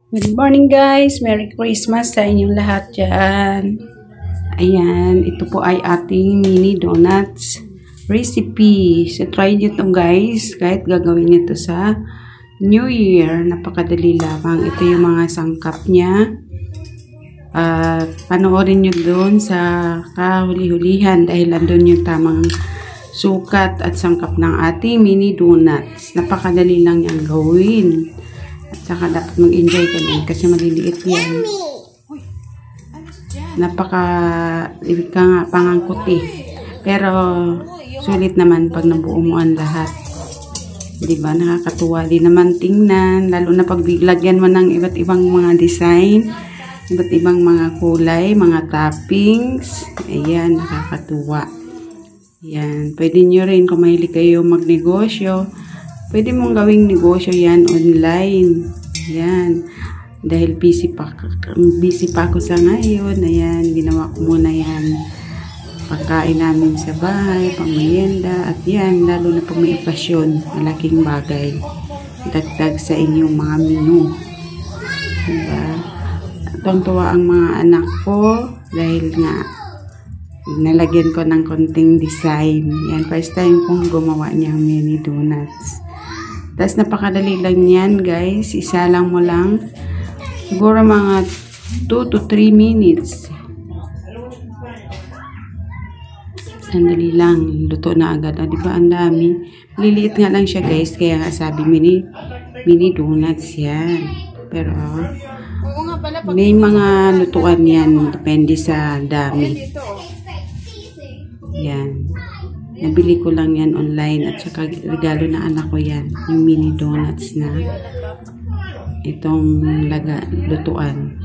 Good morning guys! Merry Christmas sa inyong lahat dyan. Ayan, ito po ay ating mini donuts recipe. So try nyo ito guys, kahit gagawin nyo ito sa New Year. Napakadali lamang. Ito yung mga sangkap niya. Panoorin nyo doon sa kahuli-hulihan dahil andun yung tamang sukat at sangkap ng ating mini donuts. Napakadali lang yung gawin. At saka dapat mag-enjoy ka din kasi maliliit yan. Ibig ka nga pangangkot eh. Pero sulit naman pag nabuo mo ang lahat. Diba? Nakakatuwa din naman tingnan. Lalo na pag lagyan mo ng iba't ibang mga design. Iba't ibang mga kulay, mga toppings. Ayan, nakakatuwa. Ayan. Pwede nyo rin kung mahilig kayo magnegosyo. Pwede mong gawing negosyo yan online. Yan. Dahil busy pa ako sa ngayon. Ayan, ginawa ko muna yan. Pagkain namin sa bahay, pangmerienda. At yan, lalo na pag may okasyon. Malaking bagay. Dagdag sa inyong mga menu. Diba? Tuwang-tuwa ang mga anak ko. Dahil nga, nalagyan ko ng konting design. Yan, first time kong gumawa niyang mini donuts. Tapos napakadali lang yan guys. Isa lang mo lang. Siguro mga 2 to 3 minutes. Sandali lang. Luto na agad. Diba ang dami? Liliit nga lang siya guys. Kaya nga sabi mini donuts yan. Pero may mga lutuan yan. Depende sa dami. Yan. Nabili ko lang yan online at saka regalo na anak ko yan. Yung mini donuts na itong lutuan.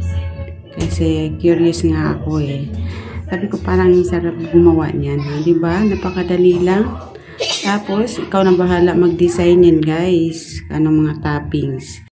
Kasi curious nga ako eh. Sabi ko parang sarap gumawa niyan. Diba? Napakadali lang. Tapos, ikaw na bahala mag-design yan guys. Anong mga toppings.